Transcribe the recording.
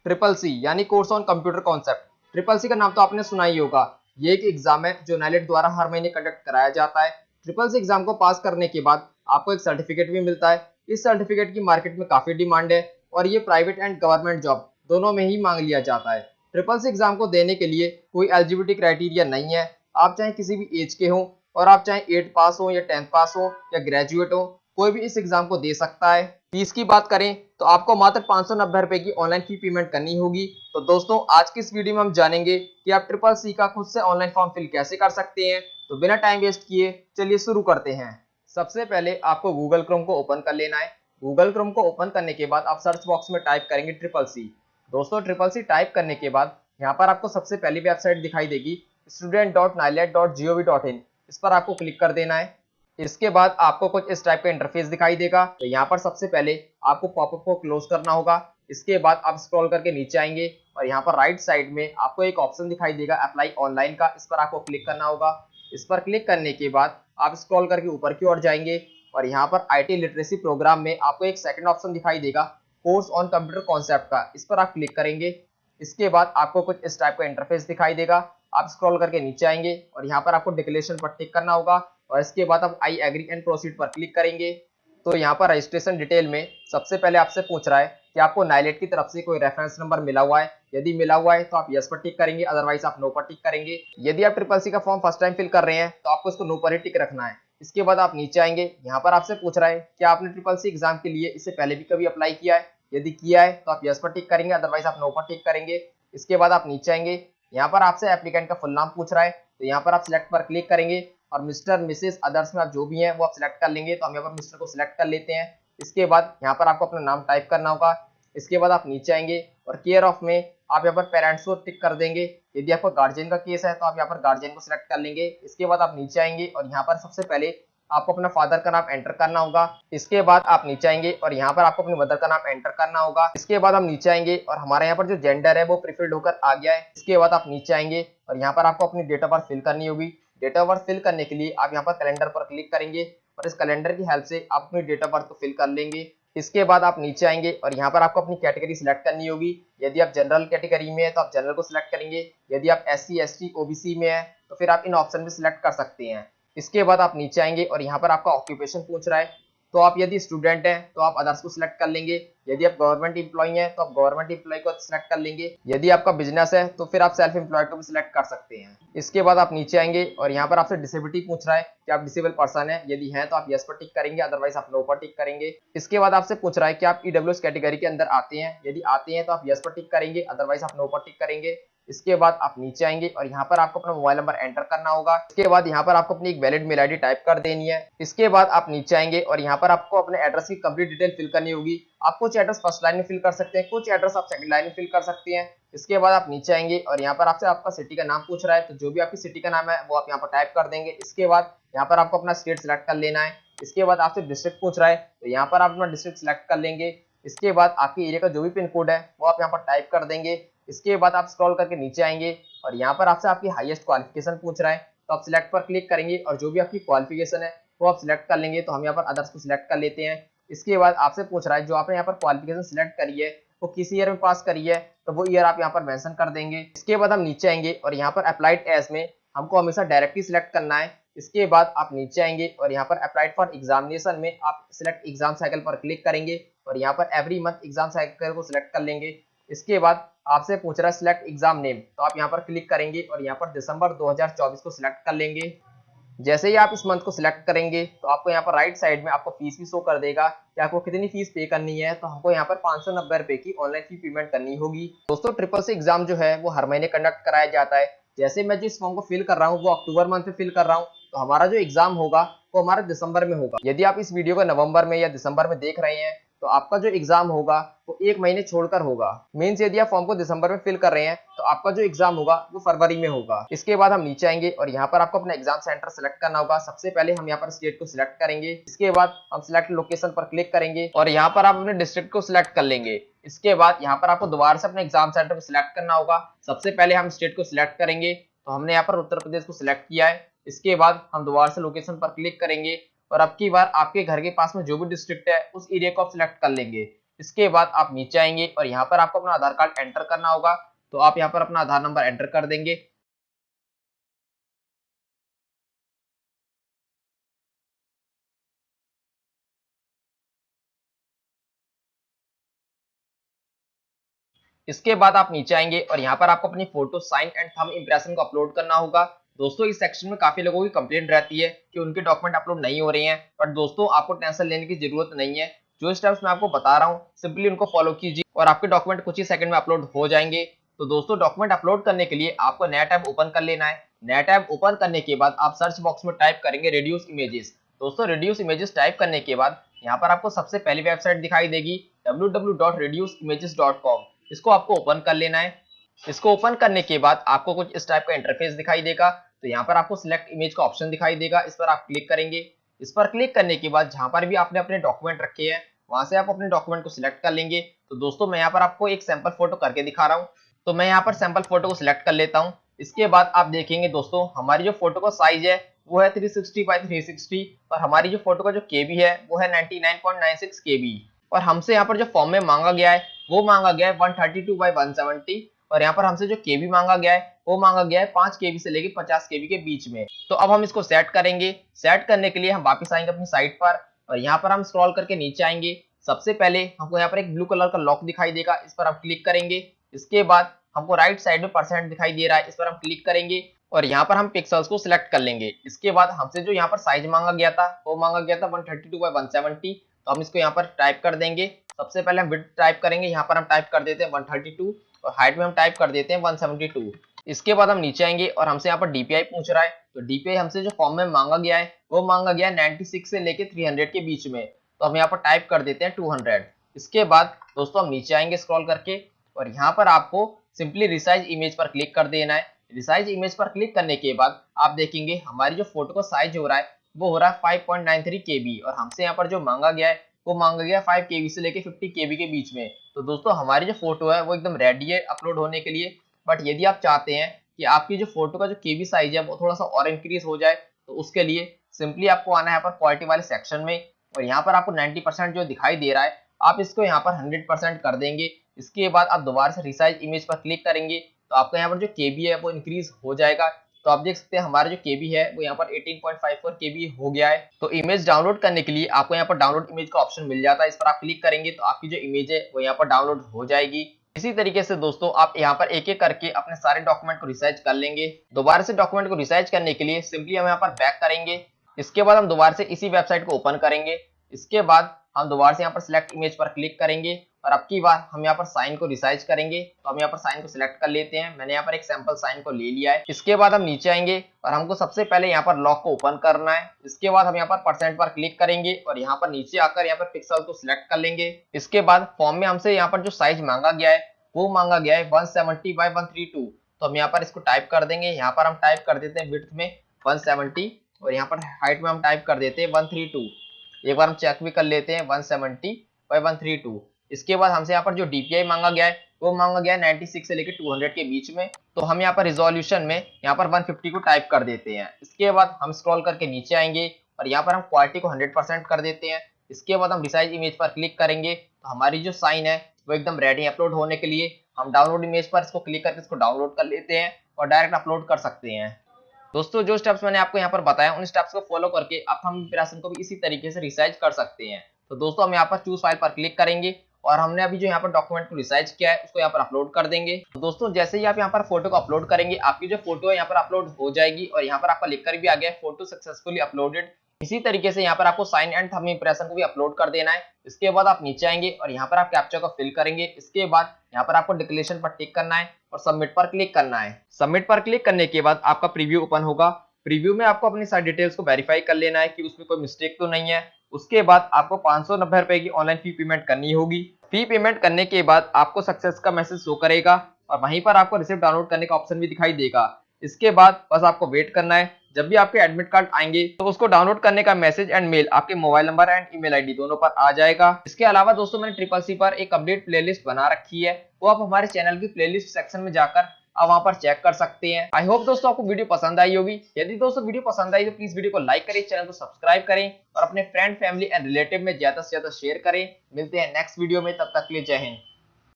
Triple C यानी course on computer concept. Triple C का नाम तो आपने सुना ही होगा। ये एक एग्जाम है जो नाइलेट द्वारा हर महीने कंडक्ट कराया जाता है। ट्रिपल सी एग्जाम को पास करने के बाद आपको एक सर्टिफिकेट भी मिलता है। इस सर्टिफिकेट की मार्केट में काफी डिमांड है और ये प्राइवेट एंड गवर्नमेंट जॉब दोनों में ही मांग लिया जाता है। ट्रिपल सी एग्जाम को देने के लिए कोई एलिजिबिलिटी क्राइटेरिया नहीं है। आप चाहे किसी भी एज के हो और आप चाहे 8 पास हो या 10th पास हो या ग्रेजुएट हो, कोई भी इस एग्जाम को दे सकता है। फीस की बात करें तो आपको मात्र 590 रुपए की ऑनलाइन फी पेमेंट करनी होगी। तो दोस्तों, आज की इस वीडियो में हम जानेंगे कि आप ट्रिपल सी का खुद से ऑनलाइन फॉर्म फिल कैसे कर सकते हैं। तो बिना टाइम वेस्ट किए चलिए शुरू करते हैं। सबसे पहले आपको गूगल क्रोम को ओपन कर लेना है। गूगल क्रोम को ओपन करने के बाद आप सर्च बॉक्स में टाइप करेंगे ट्रिपल सी। दोस्तों, ट्रिपल सी टाइप करने के बाद यहाँ पर आपको सबसे पहली वेबसाइट दिखाई देगी student.nilet.gov.in। इस पर आपको क्लिक कर देना है। इसके बाद आपको कुछ इस टाइप का इंटरफेस दिखाई देगा। तो यहाँ पर सबसे पहले आपको पॉपअप को क्लोज करना होगा। इसके बाद आप स्क्रॉल करके नीचे आएंगे और यहाँ पर राइट साइड में आपको एक ऑप्शन दिखाई देगा अप्लाई ऑनलाइन का। इस पर आपको क्लिक करना होगा। इस पर क्लिक करने के बाद आप स्क्रॉल करके ऊपर की ओर जाएंगे और यहाँ पर आईटी लिटरेसी प्रोग्राम में आपको एक सेकंड ऑप्शन दिखाई देगा कोर्स ऑन कंप्यूटर कॉन्सेप्ट का। इस पर आप क्लिक करेंगे। इसके बाद आपको कुछ इस टाइप का इंटरफेस दिखाई देगा। आप स्क्रॉल करके नीचे आएंगे और यहाँ पर आपको डिक्लेरेशन पर टिक करना होगा और इसके बाद आप आई एग्री एंड प्रोसीड पर क्लिक करेंगे। तो यहाँ पर रजिस्ट्रेशन डिटेल में सबसे पहले आपसे पूछ रहा है कि आपको नाइलेट की तरफ से कोई रेफरेंस नंबर मिला हुआ है। यदि मिला हुआ है तो आप यस पर टिक करेंगे, अदरवाइज आप नो पर टिक करेंगे। यदि आप ट्रिपल सी का फॉर्म फर्स्ट टाइम फिल कर रहे हैं तो आपको इसको नो पर ही टिक रखना है। इसके बाद आप नीचे आएंगे। यहाँ पर आपसे पूछ रहा है कि आपने ट्रिपल सी एग्जाम के लिए इससे पहले भी कभी अप्लाई किया है। यदि किया है तो आप यस पर टिक करेंगे, अदरवाइज आप नो पर टिक करेंगे। इसके बाद आप नीचे आएंगे। यहाँ पर आपसे एप्लीकेंट का फुल नाम पूछ रहा है। तो यहाँ पर आप सिलेक्ट पर क्लिक करेंगे और मिस्टर मिसेस अदर्स में आप जो भी हैं वो आप सिलेक्ट कर लेंगे। तो हम यहाँ पर मिस्टर को सिलेक्ट कर लेते हैं। इसके बाद यहाँ पर आपको अपना नाम टाइप करना होगा। इसके बाद आप नीचे आएंगे और केयर ऑफ में आप यहाँ पर पेरेंट्स को टिक कर देंगे। यदि आपका गार्जियन का केस है तो आप यहाँ पर गार्जियन को सिलेक्ट कर लेंगे। इसके बाद आप नीचे आएंगे और यहाँ पर सबसे पहले आपको अपना फादर का नाम एंटर करना होगा। इसके बाद आप नीचे आएंगे और यहाँ पर आपको अपनी मदर का नाम एंटर करना होगा। इसके बाद हम नीचे आएंगे और हमारे यहाँ पर जो जेंडर है वो प्रीफिल्ड होकर आ गया है। इसके बाद आप नीचे आएंगे और यहाँ पर आपको अपनी डेट ऑफ बर्थ फिल करनी होगी। डेट ऑफ बर्थ फिल करने के लिए आप यहाँ पर कैलेंडर पर क्लिक करेंगे और इस कैलेंडर की हेल्प से आप अपनी डेट ऑफ बर्थ को फिल कर लेंगे। इसके बाद आप नीचे आएंगे और यहाँ पर आपको अपनी कैटेगरी सिलेक्ट करनी होगी। यदि आप जनरल कैटेगरी में है तो आप जनरल को सिलेक्ट करेंगे। यदि आप SC ST OBC में है तो फिर आप इन ऑप्शन में सिलेक्ट कर सकते हैं। इसके बाद आप नीचे आएंगे और यहाँ पर आपका ऑक्यूपेशन पूछ रहा है। तो आप यदि स्टूडेंट हैं तो आप अदर्स को सिलेक्ट कर लेंगे। यदि आप गवर्नमेंट एम्प्लॉय हैं तो आप गवर्नमेंट एम्प्लॉय को सिलेक्ट कर लेंगे। यदि आपका बिजनेस है तो फिर आप सेल्फ एम्प्लॉयड को भी सिलेक्ट कर सकते हैं। इसके बाद आप नीचे आएंगे और यहाँ पर आपसे डिसेबिलिटी पूछ रहा है कि आप डिसेबल पर्सन है। यदि हैं तो आप यस पर टिक करेंगे, अदरवाइज आप नो पर टिक करेंगे। इसके बाद आपसे पूछ रहा है कि आप EWS कैटेगरी के अंदर आते हैं। यदि आते हैं तो आप यस पर टिक करेंगे, अदरवाइज आप नो पर टिक करेंगे। इसके बाद आप नीचे आएंगे और यहाँ पर आपको अपना मोबाइल नंबर एंटर करना होगा। इसके बाद यहाँ पर आपको अपनी एक वैलिड मेल आईडी टाइप कर देनी है। इसके बाद आप नीचे आएंगे और यहाँ पर आपको अपने एड्रेस की कंप्लीट डिटेल फिल करनी होगी। आप कुछ एड्रेस फर्स्ट लाइन में फिल कर सकते हैं, कुछ एड्रेस आप सेकंड लाइन में फिल कर सकते हैं। इसके बाद आप नीचे आएंगे और यहाँ पर आपसे आपका सिटी का नाम पूछ रहा है। तो जो भी आपकी सिटी का नाम है वो आप यहाँ पर टाइप कर देंगे। इसके बाद यहाँ पर आपको अपना स्टेट सिलेक्ट कर लेना है। इसके बाद आपसे डिस्ट्रिक्ट पूछ रहा है तो यहाँ पर आप अपना डिस्ट्रिक्ट सिलेक्ट कर लेंगे। इसके बाद आपके एरिया का जो भी पिन कोड है वो आप यहाँ पर टाइप कर देंगे। इसके बाद आप स्क्रॉल करके नीचे आएंगे और यहाँ पर आपसे आपकी हाईएस्ट क्वालिफिकेशन पूछ रहा है। तो आप सिलेक्ट पर क्लिक करेंगे और जो भी आपकी क्वालिफिकेशन है वो आप सिलेक्ट कर लेंगे। तो हम यहाँ पर अदर्स को सिलेक्ट कर लेते हैं। इसके बाद आपसे पूछ रहा है जो आपने यहाँ पर क्वालिफिकेशन सिलेक्ट करी है वो किस ईयर में पास करी है, तो वो ईयर आप यहाँ पर मेंशन कर देंगे। इसके बाद हम नीचे आएंगे और यहाँ पर अप्लाइड एज में हमको हमेशा डायरेक्टली सिलेक्ट करना है। इसके बाद आप नीचे आएंगे और यहाँ पर अप्लाइड फॉर एग्जामिनेशन में आप सिलेक्ट एग्जाम साइकिल पर क्लिक करेंगे और यहाँ पर एवरी मंथ एग्जाम साइकिल को सिलेक्ट कर लेंगे। इसके बाद आपसे पूछ रहा है सिलेक्ट एग्जाम नेम, तो आप यहाँ पर क्लिक करेंगे और यहाँ पर दिसंबर 2024 को सिलेक्ट कर लेंगे। जैसे ही आप इस मंथ को सिलेक्ट करेंगे तो आपको यहाँ पर राइट साइड में आपको फीस भी शो कर देगा कि आपको कितनी फीस पे करनी है। तो हमको यहाँ पर 590 रुपए की ऑनलाइन फी पेमेंट करनी होगी। दोस्तों, ट्रिपल सी एग्जाम जो है वो हर महीने कंडक्ट कराया जाता है। जैसे मैं जिस फॉर्म को फिल कर रहा हूँ वो अक्टूबर मंथ में फिल कर रहा हूँ, तो हमारा जो एग्जाम होगा वो हमारा दिसंबर में होगा। यदि आप इस वीडियो को नवंबर में या दिसंबर में देख रहे हैं तो आपका जो एग्जाम होगा वो 1 महीने छोड़कर होगा। मीन्स यदि आप फॉर्म को दिसंबर में फिल कर रहे हैं तो आपका जो एग्जाम होगा वो फरवरी में होगा। इसके बाद हम नीचे आएंगे और यहाँ पर आपको अपना एग्जाम सेंटर सेलेक्ट करना होगा। सबसे पहले हम यहाँ पर स्टेट को सिलेक्ट करेंगे। इसके बाद हम सिलेक्ट लोकेशन पर क्लिक करेंगे और यहाँ पर आप अपने डिस्ट्रिक्ट को सिलेक्ट कर लेंगे। इसके बाद यहाँ पर आपको दोबारा से अपने एग्जाम सेंटर को सिलेक्ट करना होगा। सबसे पहले हम स्टेट को सिलेक्ट करेंगे, तो हमने यहाँ पर उत्तर प्रदेश को सिलेक्ट किया है। इसके बाद हम दोबारा से लोकेशन पर क्लिक करेंगे और अब की बार आपके घर के पास में जो भी डिस्ट्रिक्ट है उस एरिया को आप सिलेक्ट कर लेंगे। इसके बाद आप नीचे आएंगे और यहाँ पर आपको अपना आधार कार्ड एंटर करना होगा। तो आप यहाँ पर अपना आधार नंबर एंटर कर देंगे। इसके बाद आप नीचे आएंगे और यहाँ पर आपको अपनी photo, sign and thumb impression को अपलोड करना होगा। दोस्तों इस सेक्शन में काफी लोगों की कंप्लेंट रहती है कि उनके डॉक्यूमेंट अपलोड नहीं हो रहे हैं, बट दोस्तों आपको टेंशन लेने की जरूरत नहीं है। जो स्टेप्स मैं आपको बता रहा हूँ सिंपली उनको फॉलो कीजिए और आपके डॉक्यूमेंट कुछ ही सेकंड में अपलोड हो जाएंगे। तो दोस्तों डॉक्यूमेंट अपलोड करने के लिए आपको नया टैब ओपन कर लेना है। नया टैब ओपन करने के बाद आप सर्च बॉक्स में टाइप करेंगे रिड्यूस इमेजेस। दोस्तों रिड्यूस इमेजेस टाइप करने के बाद यहाँ पर आपको सबसे पहली वेबसाइट दिखाई देगी www.reduceimages.com। इसको आपको ओपन कर लेना है। इसको ओपन करने के बाद आपको कुछ इस टाइप का इंटरफेस दिखाई देगा। तो यहाँ पर आपको सिलेक्ट इमेज का ऑप्शन दिखाई देगा, इस पर आप क्लिक करेंगे। इस पर क्लिक करने के बाद जहां पर भी आपने अपने डॉक्यूमेंट रखे हैं वहां से आप अपने डॉक्यूमेंट को सिलेक्ट कर लेंगे। तो दोस्तों मैं यहाँ पर आपको एक सैंपल फोटो करके दिखा रहा हूँ। तो मैं यहाँ पर सैंपल फोटो को सिलेक्ट कर लेता हूँ। इसके बाद आप देखेंगे दोस्तों हमारी जो फोटो का साइज है वो है 360 बाई 360 और हमारी जो फोटो का जो केबी है वो है 99.96 केबी। और हमसे यहाँ पर जो फॉर्म में मांगा गया है वो मांगा गया है 132 बाई 170 और यहाँ पर हमसे जो केबी मांगा गया है वो मांगा गया है 5 केबी से लेके 50 केबी के बीच में। तो अब हम इसको सेट करेंगे। सेट करने के लिए हम वापस आएंगे अपनी साइट पर और यहाँ पर हम स्क्रॉल करके नीचे आएंगे। सबसे पहले हमको यहाँ पर एक ब्लू कलर का लॉक दिखाई देगा, इस पर हम क्लिक करेंगे। इसके बाद हमको राइट साइड में परसेंट दिखाई दे रहा है, इस पर हम क्लिक करेंगे और यहाँ पर हम पिक्सल्स को सिलेक्ट कर लेंगे। इसके बाद हमसे जो यहाँ पर साइज मांगा गया था वो मांगा गया था 132 बाई 170। तो हम इसको यहाँ पर टाइप कर देंगे। सबसे पहले हम विड्थ टाइप करेंगे, यहाँ पर हम टाइप कर देते हैं 132 और हाइट में हम टाइप कर देते हैं 172। इसके बाद हम नीचे आएंगे और हमसे यहाँ पर डीपीआई पूछ रहा है। तो डीपीआई हमसे जो फॉर्म में मांगा गया है वो मांगा गया है 96 से लेके 300 के बीच में। तो हम यहाँ पर टाइप कर देते हैं 200। इसके बाद दोस्तों हम नीचे आएंगे स्क्रॉल करके और यहाँ पर आपको सिंपली रिसाइज इमेज पर क्लिक कर देना है। रिसाइज इमेज पर क्लिक करने के बाद आप देखेंगे हमारी जो फोटो का साइज हो रहा है वो हो रहा है 5.93 केबी और हमसे यहाँ पर जो मांगा गया है वो मांगा गया 5 केबी से लेके 50 केबी के बीच में। तो दोस्तों हमारी जो फोटो है वो एकदम रेडी है अपलोड होने के लिए। बट यदि आप चाहते हैं कि आपकी जो फोटो का जो केबी साइज है वो थोड़ा सा और इंक्रीज हो जाए तो उसके लिए सिंपली आपको आना है यहाँ पर क्वालिटी वाले सेक्शन में और यहाँ पर आपको 90% जो दिखाई दे रहा है आप इसको यहाँ पर 100% कर देंगे। इसके बाद आप दोबारा से रिसाइज इमेज पर क्लिक करेंगे तो आपका यहाँ पर जो केबी है वो इंक्रीज हो जाएगा। तो आप देख सकते हैं हमारा जो केबी है वो यहाँ पर 18.54 केबी हो गया है। तो इमेज डाउनलोड करने के लिए आपको यहाँ पर डाउनलोड इमेज का ऑप्शन मिल जाता है, इस पर आप क्लिक करेंगे तो आपकी जो इमेज है वो यहाँ पर डाउनलोड हो जाएगी। इसी तरीके से दोस्तों आप यहाँ पर एक एक करके अपने सारे डॉक्यूमेंट को रिसाइज कर लेंगे। दोबारा से डॉक्यूमेंट को रिसाइज करने के लिए सिंपली हम यहाँ पर बैक करेंगे। इसके बाद हम दोबारा से इसी वेबसाइट को ओपन करेंगे। इसके बाद हम दोबारा से यहाँ पर सिलेक्ट इमेज पर क्लिक करेंगे और अब की बार हम यहाँ पर साइन को रिसाइज करेंगे। तो हम यहाँ पर साइन को सिलेक्ट कर लेते हैं। मैंने यहाँ पर एक सैंपल साइन को ले लिया है। इसके बाद हम नीचे आएंगे और हमको सबसे पहले यहाँ पर लॉक को ओपन करना है। इसके बाद हम यहाँ पर परसेंट पर क्लिक करेंगे और यहाँ पर नीचे आकर यहाँ पर पिक्सल को सिलेक्ट कर लेंगे। इसके बाद फॉर्म में हमसे यहाँ पर जो साइज मांगा गया है वो मांगा गया है 170 बाई 132। तो हम यहाँ पर इसको टाइप कर देंगे। यहाँ पर हम टाइप कर देते हैं विड्थ में 170 और यहाँ पर हाइट में हम टाइप कर देते हैं 132। एक बार हम चेक भी कर लेते हैं 170 बाई 132। इसके बाद हमसे यहाँ पर जो डीपीआई मांगा गया है वो मांगा गया है 96 से लेकर 200 के बीच में। तो हम यहाँ पर रिजोल्यूशन में यहाँ पर 150 को टाइप कर देते हैं। इसके बाद हम स्क्रॉल करके नीचे आएंगे और यहाँ पर हम क्वालिटी को 100% कर देते हैं। इसके बाद हम रिसाइज इमेज पर क्लिक करेंगे तो हमारी जो साइन है वो एकदम रेडी अपलोड होने के लिए। हम डाउनलोड इमेज पर इसको क्लिक करके इसको डाउनलोड कर लेते हैं और डायरेक्ट अपलोड कर सकते हैं। दोस्तों जो स्टेप्स मैंने आपको यहाँ पर बताया उन स्टेप्स को फॉलो करके आप हम इंप्रेशन को भी इसी तरीके से रिसाइज कर सकते हैं। तो दोस्तों हम यहाँ पर चूज फाइल पर क्लिक करेंगे और हमने अभी जो यहाँ पर डॉक्यूमेंट को रिसाइज किया है उसको यहाँ पर अपलोड कर देंगे। तो दोस्तों जैसे ही आप यहाँ पर फोटो को अपलोड करेंगे आपकी जो फोटो है यहाँ पर अपलोड हो जाएगी और यहाँ पर आपका लिखकर भी आ गया फोटो सक्सेसफुली अपलोडेड। इसी तरीके से यहाँ पर आपको साइन एंड थंब इंप्रेशन को भी अपलोड कर देना है। इसके बाद आप नीचे आएंगे और यहाँ पर आप कैप्चा को फिल करेंगे। इसके बाद यहाँ पर आपको डिक्लेरेशन पर टिक करना है और सबमिट पर क्लिक करना है। सबमिट पर क्लिक करने के बाद आपका प्रीव्यू ओपन होगा। प्रीव्यू में आपको अपनी सारी डिटेल्स को वेरीफाई कर लेना है कि उसमें कोई मिस्टेक तो नहीं है। उसके बाद आपको 590 रुपए की ऑनलाइन फी पेमेंट करनी होगी। फी पेमेंट करने के बाद आपको सक्सेस का मैसेज शो करेगा और वहीं पर आपको रिसिप्ट डाउनलोड करने का ऑप्शन भी दिखाई देगा। इसके बाद बस आपको वेट करना है। जब भी आपके एडमिट कार्ड आएंगे तो उसको डाउनलोड करने का मैसेज एंड मेल आपके mobile number and email ID दोनों पर आ जाएगा। इसके अलावा दोस्तों मैंने ट्रिपल सी पर एक अपडेट प्लेलिस्ट बना रखी है, वो आप हमारे चैनल की प्लेलिस्ट सेक्शन में जाकर आप वहां पर चेक कर सकते हैं। आई होप दोस्तों आपको वीडियो पसंद आई होगी। यदि दोस्तों वीडियो पसंद आई तो प्लीज वीडियो को लाइक करें, चैनल को सब्सक्राइब करें और अपने फ्रेंड फैमिली एंड रिलेटिव में ज्यादा से ज्यादा शेयर करें। मिलते हैं नेक्स्ट वीडियो में, तब तक के लिए जय हिंद।